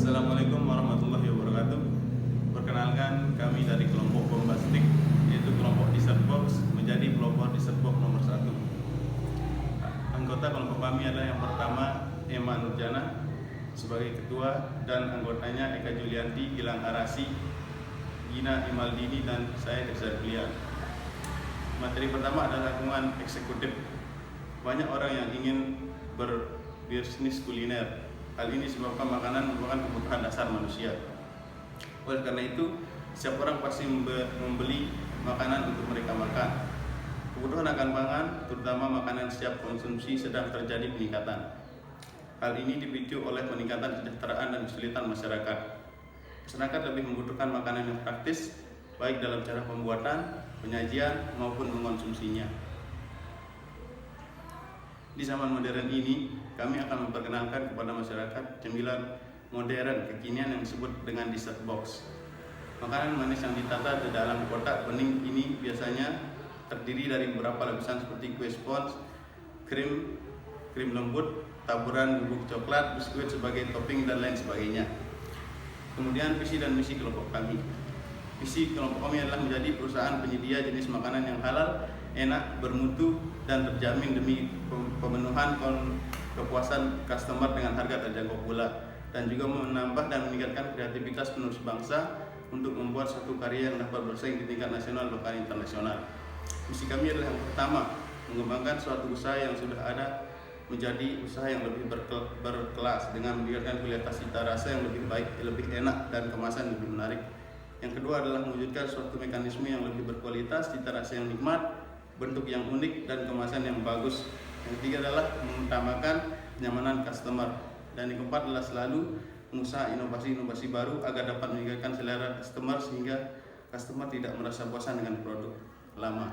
Assalamualaikum warahmatullahi wabarakatuh. Perkenalkan, kami dari kelompok Bombastic, yaitu kelompok Dessert Box, menjadi pelopor Dessert Box nomor 1. Anggota kelompok kami adalah yang pertama Emma Nurjana sebagai ketua, dan anggotanya Eka Julianti, Gilang Arasi, Gina Imaldini, dan saya Desa Kuliah. Materi pertama adalah lingkungan eksekutif. Banyak orang yang ingin berbisnis kuliner. Hal ini disebabkan makanan merupakan kebutuhan dasar manusia. Oleh karena itu, setiap orang pasti membeli makanan untuk mereka makan. Kebutuhan akan pangan, terutama makanan siap konsumsi, sedang terjadi peningkatan. Hal ini dipicu oleh peningkatan kesejahteraan dan kesulitan masyarakat. Masyarakat lebih membutuhkan makanan yang praktis, baik dalam cara pembuatan, penyajian, maupun mengonsumsinya. Di zaman modern ini, kami akan memperkenalkan kepada masyarakat cemilan modern kekinian yang disebut dengan dessert box. Makanan manis yang ditata di dalam kotak bening ini biasanya terdiri dari beberapa lapisan seperti kue spons, krim lembut, taburan bubuk coklat, biskuit sebagai topping, dan lain sebagainya. Kemudian visi dan misi kelompok kami. Visi kelompok kami adalah menjadi perusahaan penyedia jenis makanan yang halal, enak, bermutu, dan terjamin demi pemenuhan kepuasan customer dengan harga terjangkau pula, dan juga menambah dan meningkatkan kreativitas penerus bangsa untuk membuat satu karya yang dapat bersaing di tingkat nasional, lokal, internasional. Misi kami adalah yang pertama, mengembangkan suatu usaha yang sudah ada menjadi usaha yang lebih berkelas dengan meningkatkan kualitas cita rasa yang lebih baik, lebih enak, dan kemasan lebih menarik. Yang kedua adalah mewujudkan suatu mekanisme yang lebih berkualitas, cita rasa yang nikmat, bentuk yang unik, dan kemasan yang bagus. Yang ketiga adalah mengutamakan kenyamanan customer. Dan yang keempat adalah selalu mengusaha inovasi-inovasi baru agar dapat meningkatkan selera customer sehingga customer tidak merasa bosan dengan produk lama.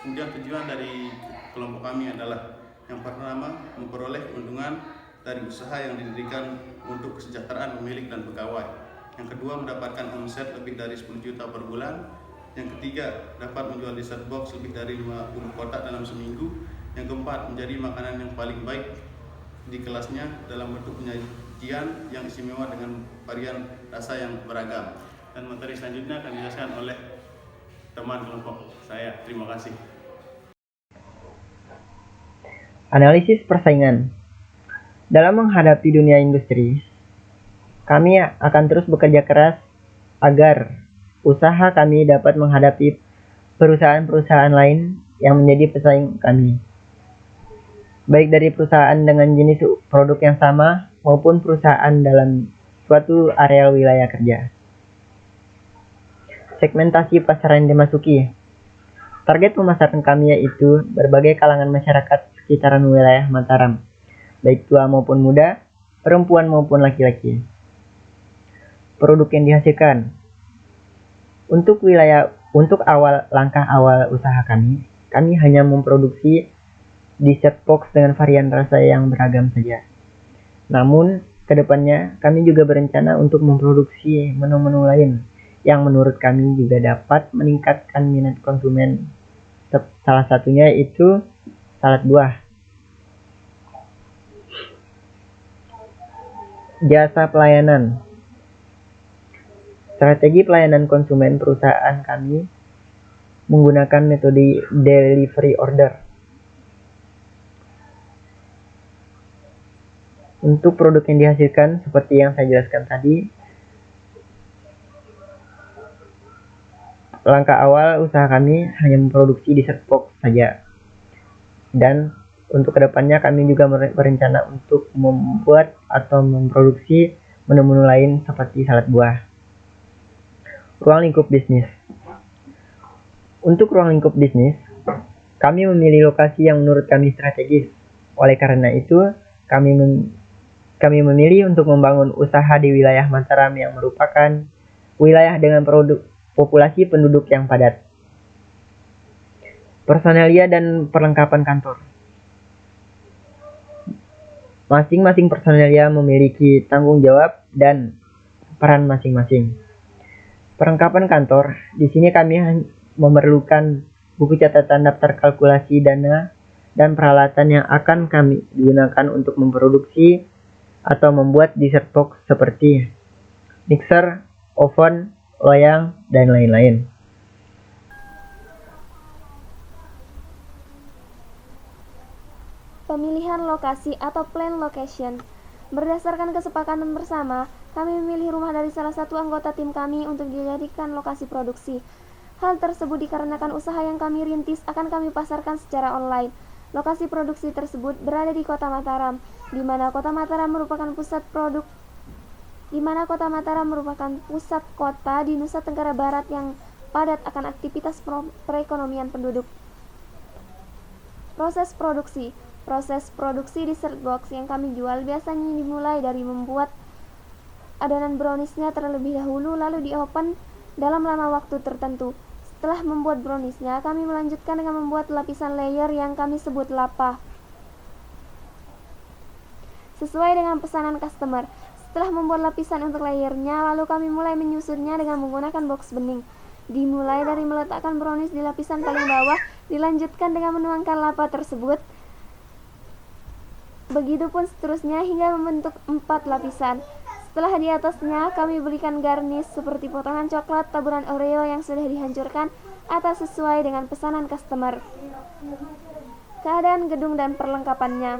Kemudian tujuan dari kelompok kami adalah yang pertama, memperoleh keuntungan dari usaha yang didirikan untuk kesejahteraan pemilik dan pegawai. Yang kedua, mendapatkan omset lebih dari 10 juta per bulan. Yang ketiga, dapat menjual dessert box lebih dari 50 kotak dalam seminggu. Yang keempat, menjadi makanan yang paling baik di kelasnya dalam bentuk penyajian yang istimewa dengan varian rasa yang beragam. Dan materi selanjutnya akan dijelaskan oleh teman kelompok saya. Terima kasih. Analisis persaingan. Dalam menghadapi dunia industri, kami akan terus bekerja keras agar usaha kami dapat menghadapi perusahaan-perusahaan lain yang menjadi pesaing kami, baik dari perusahaan dengan jenis produk yang sama maupun perusahaan dalam suatu area wilayah kerja. Segmentasi pasar yang dimasuki. Target pemasaran kami yaitu berbagai kalangan masyarakat sekitaran wilayah Mataram, baik tua maupun muda, perempuan maupun laki-laki. Produk yang dihasilkan. Untuk langkah awal usaha kami hanya memproduksi dessert box dengan varian rasa yang beragam saja. Namun, kedepannya kami juga berencana untuk memproduksi menu-menu lain yang menurut kami juga dapat meningkatkan minat konsumen. Salah satunya itu salad buah. Jasa pelayanan. Strategi pelayanan konsumen perusahaan kami menggunakan metode delivery order. Untuk produk yang dihasilkan seperti yang saya jelaskan tadi, langkah awal usaha kami hanya memproduksi dessert box saja. Dan untuk kedepannya kami juga berencana untuk membuat atau memproduksi menu-menu lain seperti salad buah. Ruang lingkup bisnis. Untuk ruang lingkup bisnis, kami memilih lokasi yang menurut kami strategis. Oleh karena itu, kami memilih untuk membangun usaha di wilayah Mataram yang merupakan wilayah dengan populasi penduduk yang padat. Personalia dan perlengkapan kantor. Masing-masing personalia memiliki tanggung jawab dan peran masing-masing. Perlengkapan kantor, di sini kami memerlukan buku catatan, daftar kalkulasi dana, dan peralatan yang akan kami gunakan untuk memproduksi atau membuat dessert box seperti mixer, oven, loyang, dan lain-lain. Pemilihan lokasi atau plan location. Berdasarkan kesepakatan bersama, kami memilih rumah dari salah satu anggota tim kami untuk dijadikan lokasi produksi. Hal tersebut dikarenakan usaha yang kami rintis akan kami pasarkan secara online. Lokasi produksi tersebut berada di Kota Mataram, di mana Kota Mataram merupakan pusat kota di Nusa Tenggara Barat yang padat akan aktivitas perekonomian penduduk. Proses produksi dessert box yang kami jual biasanya dimulai dari membuat adonan browniesnya terlebih dahulu, lalu di-oven dalam lama waktu tertentu. Setelah membuat browniesnya, kami melanjutkan dengan membuat lapisan layer yang kami sebut lapa, sesuai dengan pesanan customer. Setelah membuat lapisan untuk layernya, lalu kami mulai menyusunnya dengan menggunakan box bening. Dimulai dari meletakkan brownies di lapisan paling bawah, dilanjutkan dengan menuangkan lapa tersebut. Begitupun seterusnya hingga membentuk 4 lapisan. Setelah di atasnya, kami berikan garnish seperti potongan coklat, taburan Oreo yang sudah dihancurkan atau sesuai dengan pesanan customer. Keadaan gedung dan perlengkapannya.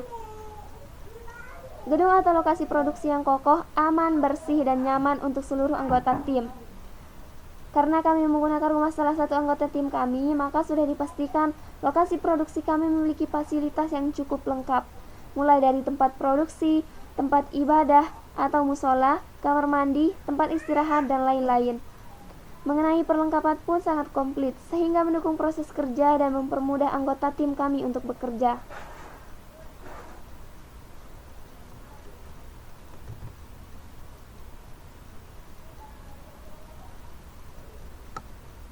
Gedung atau lokasi produksi yang kokoh, aman, bersih, dan nyaman untuk seluruh anggota tim. Karena kami menggunakan rumah salah satu anggota tim kami, maka sudah dipastikan lokasi produksi kami memiliki fasilitas yang cukup lengkap, mulai dari tempat produksi, tempat ibadah atau musola, kamar mandi, tempat istirahat, dan lain-lain. Mengenai perlengkapan pun sangat komplit, sehingga mendukung proses kerja dan mempermudah anggota tim kami untuk bekerja.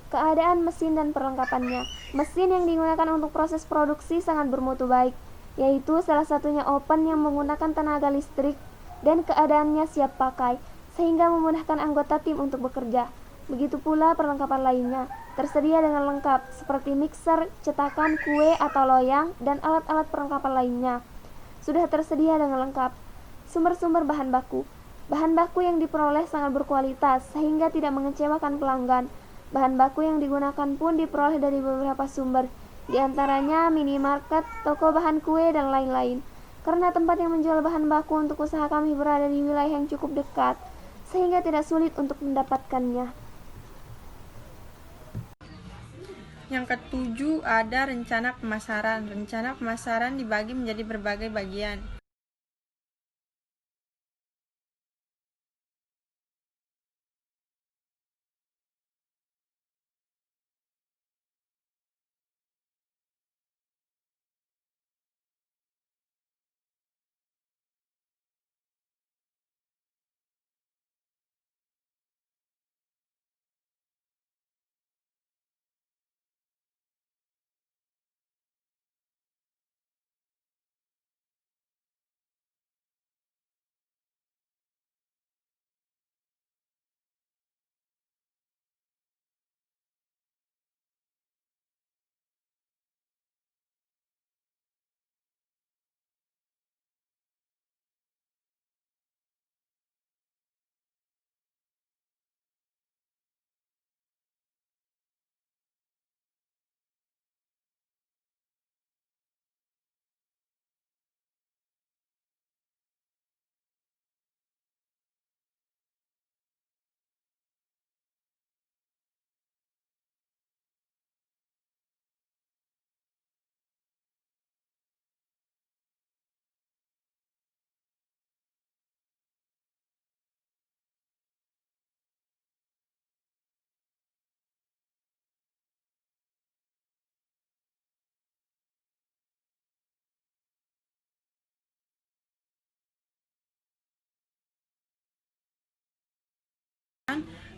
Keadaan mesin dan perlengkapannya. Mesin yang digunakan untuk proses produksi sangat bermutu baik, yaitu salah satunya oven yang menggunakan tenaga listrik dan keadaannya siap pakai, sehingga memudahkan anggota tim untuk bekerja. Begitu pula perlengkapan lainnya, tersedia dengan lengkap, seperti mixer, cetakan, kue atau loyang, dan alat-alat perlengkapan lainnya. Sudah tersedia dengan lengkap. Sumber-sumber bahan baku. Bahan baku yang diperoleh sangat berkualitas, sehingga tidak mengecewakan pelanggan. Bahan baku yang digunakan pun diperoleh dari beberapa sumber, di antaranya minimarket, toko bahan kue, dan lain-lain. Karena tempat yang menjual bahan baku untuk usaha kami berada di wilayah yang cukup dekat, sehingga tidak sulit untuk mendapatkannya. Yang ketujuh, ada rencana pemasaran. Rencana pemasaran dibagi menjadi berbagai bagian.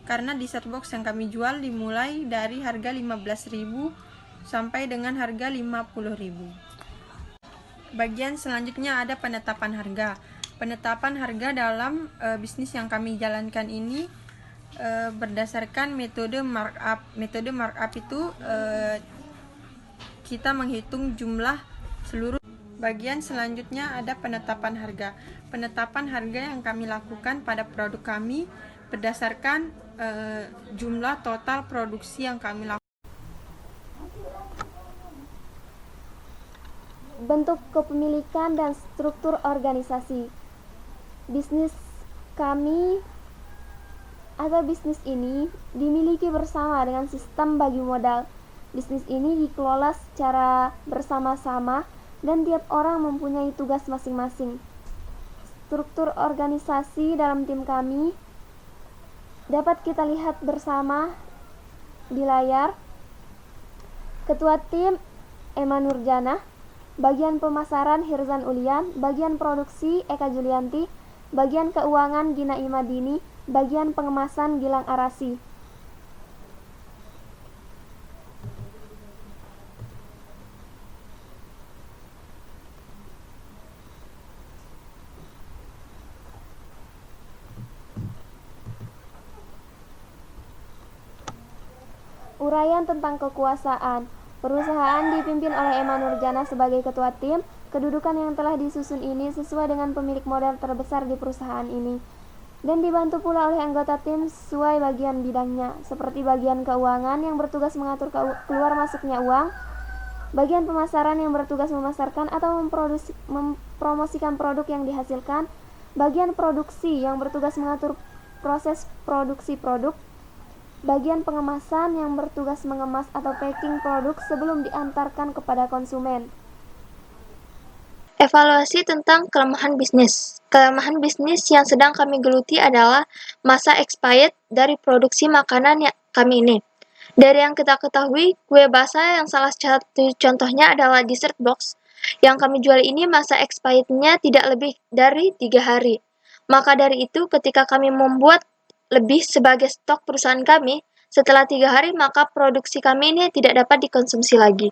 Karena dessert box yang kami jual dimulai dari harga 15.000 sampai dengan harga 50.000. Bagian selanjutnya ada penetapan harga. Penetapan harga dalam bisnis yang kami jalankan ini berdasarkan metode markup. Metode markup itu kita menghitung jumlah seluruh. Bagian selanjutnya ada penetapan harga. Penetapan harga yang kami lakukan pada produk kami berdasarkan jumlah total produksi yang kami lakukan. Bentuk kepemilikan dan struktur organisasi. Bisnis kami atau bisnis ini dimiliki bersama dengan sistem bagi modal. Bisnis ini dikelola secara bersama-sama dan tiap orang mempunyai tugas masing-masing. Struktur organisasi dalam tim kami dapat kita lihat bersama di layar. Ketua tim Emma Nurjana, bagian pemasaran Hirzan Ulian, bagian produksi Eka Julianti, bagian keuangan Gina Imadini, bagian pengemasan Gilang Arasi. Uraian tentang kekuasaan. Perusahaan dipimpin oleh Emma Nurjana sebagai ketua tim. Kedudukan yang telah disusun ini sesuai dengan pemilik modal terbesar di perusahaan ini dan dibantu pula oleh anggota tim sesuai bagian bidangnya, seperti bagian keuangan yang bertugas mengatur keluar masuknya uang, bagian pemasaran yang bertugas memasarkan atau mempromosikan produk yang dihasilkan, bagian produksi yang bertugas mengatur proses produksi produk, bagian pengemasan yang bertugas mengemas atau packing produk sebelum diantarkan kepada konsumen. Evaluasi tentang kelemahan bisnis. Kelemahan bisnis yang sedang kami geluti adalah masa expired dari produksi makanan kami ini. Dari yang kita ketahui, kue basah yang salah satu contohnya adalah dessert box. Yang kami jual ini masa expirednya tidak lebih dari 3 hari. Maka dari itu, ketika kami membuat lebih sebagai stok perusahaan kami, setelah 3 hari maka produksi kami ini tidak dapat dikonsumsi lagi.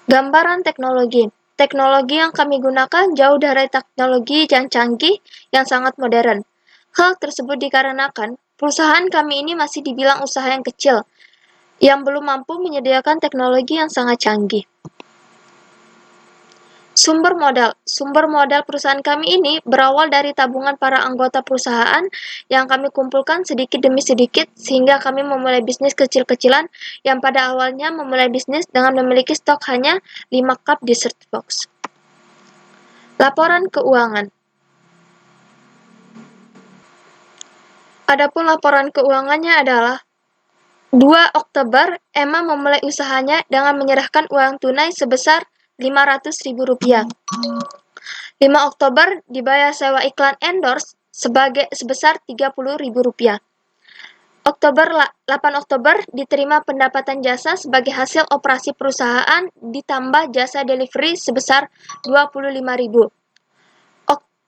Gambaran teknologi. Teknologi yang kami gunakan jauh dari teknologi yang canggih yang sangat modern. Hal tersebut dikarenakan perusahaan kami ini masih dibilang usaha yang kecil, yang belum mampu menyediakan teknologi yang sangat canggih. Sumber modal. Sumber modal perusahaan kami ini berawal dari tabungan para anggota perusahaan yang kami kumpulkan sedikit demi sedikit sehingga kami memulai bisnis kecil-kecilan yang pada awalnya memulai bisnis dengan memiliki stok hanya 5 cup dessert box. Laporan keuangan. Adapun laporan keuangannya adalah 2 Oktober, Emma memulai usahanya dengan menyerahkan uang tunai sebesar Rp500.000. 5 Oktober dibayar sewa iklan endorse sebesar Rp30.000. 8 Oktober diterima pendapatan jasa sebagai hasil operasi perusahaan ditambah jasa delivery sebesar Rp25.000.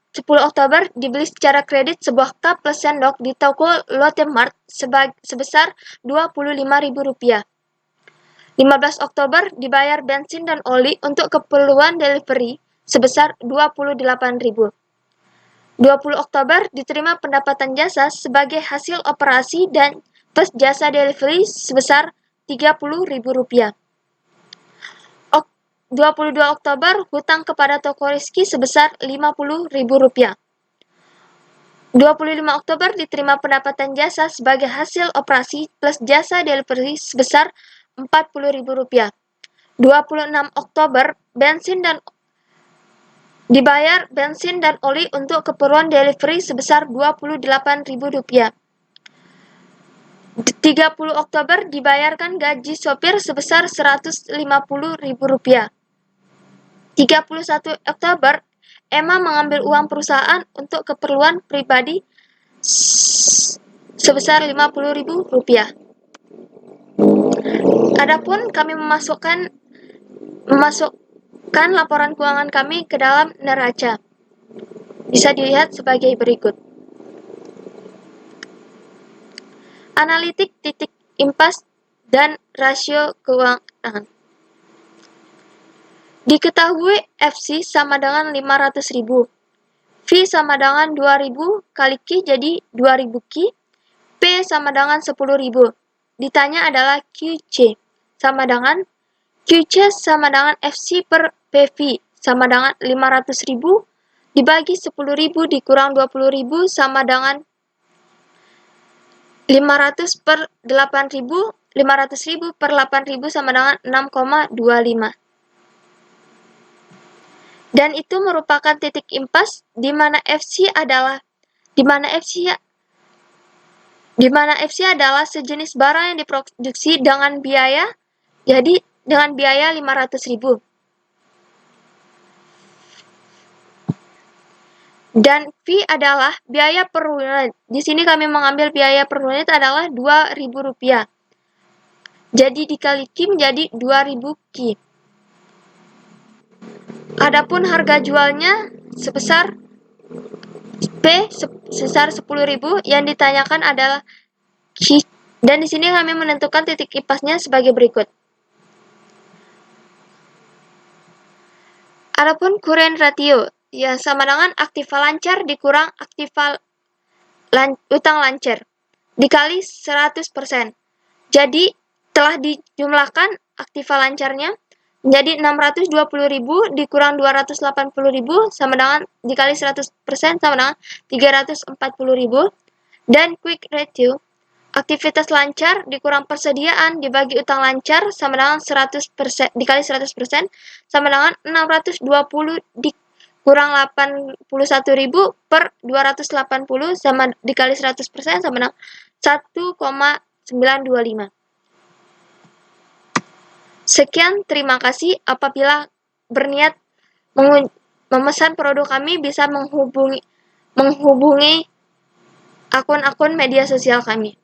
10 Oktober dibeli secara kredit sebuah cup plus sendok di toko Lotte Mart sebesar Rp25.000. 15 Oktober dibayar bensin dan oli untuk keperluan delivery sebesar Rp28.000. 20 Oktober diterima pendapatan jasa sebagai hasil operasi dan plus jasa delivery sebesar Rp30.000. 22 Oktober hutang kepada toko Rizky sebesar Rp50.000. 25 Oktober diterima pendapatan jasa sebagai hasil operasi plus jasa delivery sebesar Rp40.000. 26 Oktober dibayar bensin dan oli untuk keperluan delivery sebesar Rp28.000. 30 Oktober dibayarkan gaji sopir sebesar Rp150.000. 31 Oktober Emma mengambil uang perusahaan untuk keperluan pribadi sebesar Rp50.000. Adapun kami memasukkan laporan keuangan kami ke dalam neraca. Bisa dilihat sebagai berikut. Analitik titik impas dan rasio keuangan. Diketahui FC sama dengan 500.000. V sama dengan 2.000 kali Q jadi 2.000 Q. P sama dengan 10.000. Ditanya adalah QC sama dengan QC sama dengan FC per PV sama dengan 500.000 dibagi 10.000 dikurang 20.000 sama dengan 500 per 8.000, 500.000 per 8.000 sama dengan 6,25. Dan itu merupakan titik impas di mana FC adalah sejenis barang yang diproduksi dengan biaya 500.000. Dan fee adalah biaya per unit. Di sini kami mengambil biaya per unit adalah Rp2.000. Jadi dikali Q menjadi 2.000 Q. Adapun harga jualnya sebesar sebesar 10.000, yang ditanyakan adalah Q. Dan di sini kami menentukan titik impasnya sebagai berikut. Adapun current ratio ya sama dengan aktiva lancar dikurang utang lancar dikali 100%. Jadi telah dijumlahkan aktiva lancarnya menjadi 620.000 dikurang 280.000 sama dengan dikali 100% sama dengan 340.000. Dan quick ratio aktivitas lancar dikurang persediaan dibagi utang lancar sama dengan 100% dikali 100% sama dengan 620 dikurang 81.000 per 280 sama dikali 100% sama dengan 1,925. Sekian, terima kasih. Apabila berniat memesan produk kami bisa menghubungi akun-akun media sosial kami.